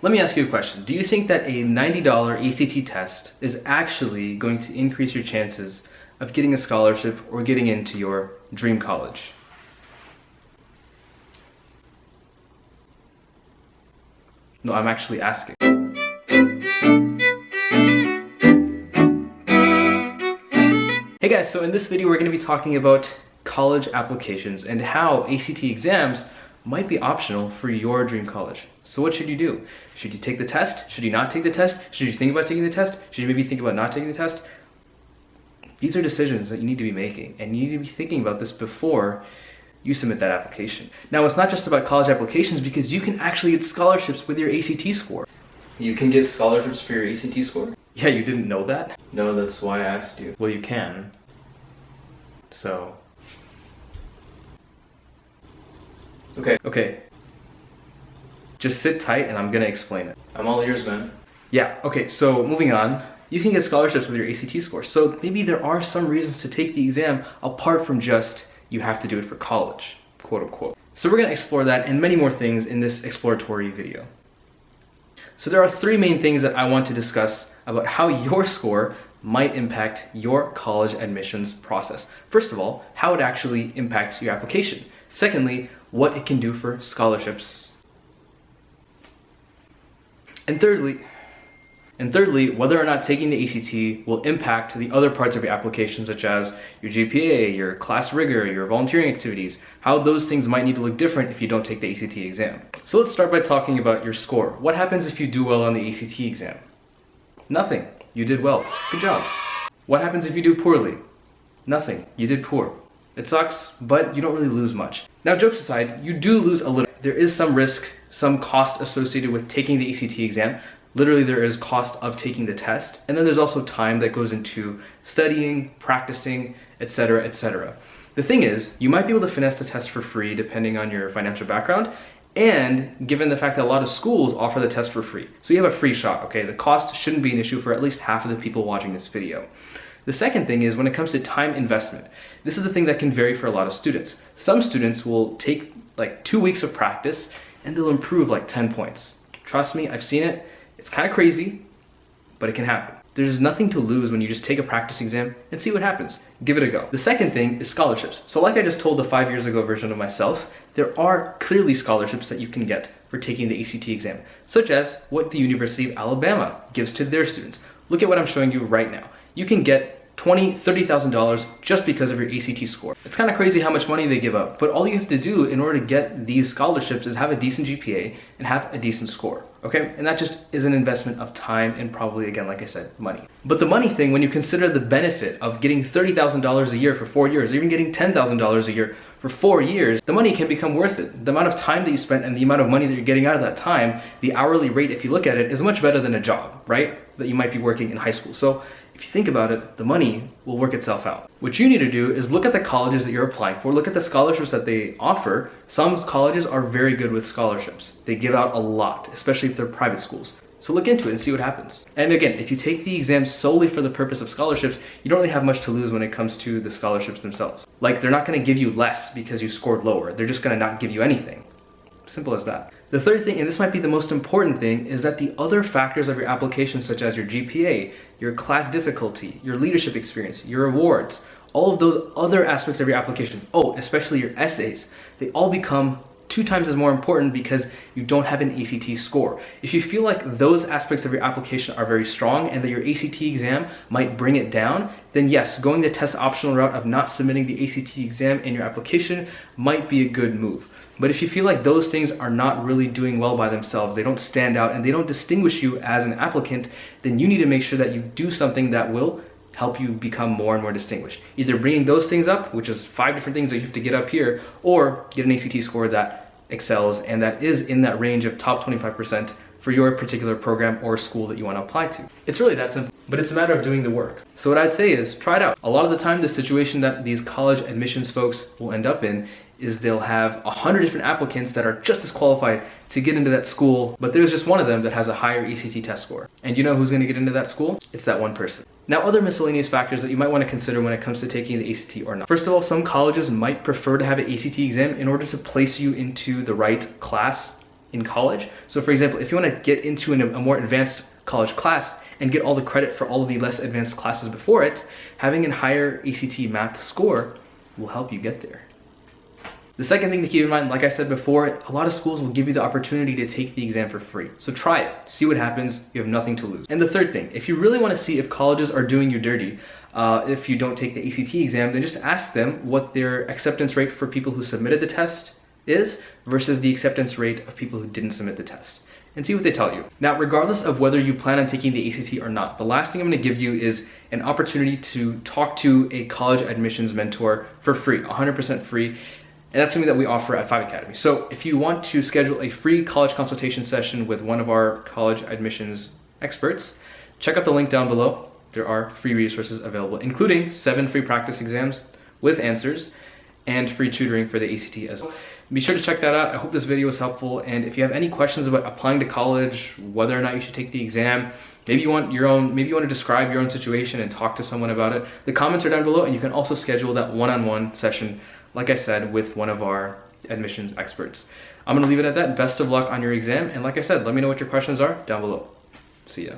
Let me ask you a question. Do you think that a $90 ACT test is actually going to increase your chances of getting a scholarship or getting into your dream college? No, I'm actually asking. Hey guys, so in this video we're going to be talking about college applications and how ACT exams might be optional for your dream college. So what should you do? Should you take the test? Should you not take the test? Should you think about taking the test? Should you maybe think about not taking the test? These are decisions that you need to be making, and you need to be thinking about this before you submit that application. Now, it's not just about college applications, because you can actually get scholarships with your ACT score. You can get scholarships for your ACT score? Yeah, you didn't know that? No, that's why I asked you. Well, you can. So. Okay. Just sit tight and I'm gonna explain it. I'm all ears, man. Yeah, okay, so moving on. You can get scholarships with your ACT score. So maybe there are some reasons to take the exam apart from just you have to do it for college, quote unquote. So we're gonna explore that and many more things in this exploratory video. So there are three main things that I want to discuss about how your score might impact your college admissions process. First of all, how it actually impacts your application. Secondly, what it can do for scholarships. And thirdly, whether or not taking the ACT will impact the other parts of your application, such as your GPA, your class rigor, your volunteering activities, how those things might need to look different if you don't take the ACT exam. So let's start by talking about your score. What happens if you do well on the ACT exam? Nothing. You did well. Good job. What happens if you do poorly? Nothing. You did poor. It sucks, but you don't really lose much. Now, jokes aside, you do lose a little. There is some risk, some cost associated with taking the ACT exam. Literally, there is cost of taking the test, and then there's also time that goes into studying, practicing, etc., etc. The thing is, you might be able to finesse the test for free depending on your financial background, and given the fact that a lot of schools offer the test for free. So you have a free shot, okay? The cost shouldn't be an issue for at least half of the people watching this video. The second thing is when it comes to time investment. This is the thing that can vary for a lot of students. Some students will take like 2 weeks of practice and they'll improve like 10 points. Trust me, I've seen it. It's kind of crazy, but it can happen. There's nothing to lose when you just take a practice exam and see what happens. Give it a go. The second thing is scholarships. So like I just told the 5 years ago version of myself, there are clearly scholarships that you can get for taking the ACT exam, such as what the University of Alabama gives to their students. Look at what I'm showing you right now. You can get $20,000, $30,000 just because of your ACT score. It's kind of crazy how much money they give up, but all you have to do in order to get these scholarships is have a decent GPA and have a decent score, okay? And that just is an investment of time and probably, again, like I said, money. But the money thing, when you consider the benefit of getting $30,000 a year for 4 years, or even getting $10,000 a year for 4 years, the money can become worth it. The amount of time that you spent and the amount of money that you're getting out of that time, the hourly rate, if you look at it, is much better than a job, right? That you might be working in high school. So if you think about it, the money will work itself out. What you need to do is look at the colleges that you're applying for, look at the scholarships that they offer. Some colleges are very good with scholarships. They give out a lot, especially if they're private schools. So look into it and see what happens. And again, if you take the exam solely for the purpose of scholarships, you don't really have much to lose when it comes to the scholarships themselves. Like, they're not gonna give you less because you scored lower. They're just gonna not give you anything. Simple as that. The third thing, and this might be the most important thing, is that the other factors of your application, such as your GPA, your class difficulty, your leadership experience, your awards, all of those other aspects of your application, especially your essays, they all become 2 times as more important because you don't have an ACT score. If you feel like those aspects of your application are very strong and that your ACT exam might bring it down, then yes, going the test optional route of not submitting the ACT exam in your application might be a good move. But if you feel like those things are not really doing well by themselves, they don't stand out and they don't distinguish you as an applicant, then you need to make sure that you do something that will help you become more and more distinguished. Either bringing those things up, which is 5 different things that you have to get up here, or get an ACT score that excels and that is in that range of top 25% for your particular program or school that you want to apply to. It's really that simple, but it's a matter of doing the work. So what I'd say is try it out. A lot of the time, the situation that these college admissions folks will end up in is they'll have 100 different applicants that are just as qualified to get into that school, but there's just one of them that has a higher ACT test score. And you know who's gonna get into that school? It's that one person. Now, other miscellaneous factors that you might wanna consider when it comes to taking the ACT or not. First of all, some colleges might prefer to have an ACT exam in order to place you into the right class in college. So for example, if you want to get into a more advanced college class and get all the credit for all of the less advanced classes before it, having a higher ACT math score will help you get there. The second thing to keep in mind, like I said before, a lot of schools will give you the opportunity to take the exam for free. So try it, see what happens, you have nothing to lose. And the third thing, if you really want to see if colleges are doing you dirty, if you don't take the ACT exam, then just ask them what their acceptance rate for people who submitted the test is versus the acceptance rate of people who didn't submit the test, and see what they tell you. Now, regardless of whether you plan on taking the ACT or not, the last thing I'm going to give you is an opportunity to talk to a college admissions mentor for free, 100% free. And that's something that we offer at 5 Academy. So if you want to schedule a free college consultation session with one of our college admissions experts, check out the link down below. There are free resources available, including 7 free practice exams with answers and free tutoring for the ACT as well. Be sure to check that out. I hope this video was helpful. And if you have any questions about applying to college, whether or not you should take the exam, maybe you want to describe your own situation and talk to someone about it, the comments are down below, and you can also schedule that one-on-one session, like I said, with one of our admissions experts. I'm gonna leave it at that. Best of luck on your exam. And like I said, let me know what your questions are down below. See ya.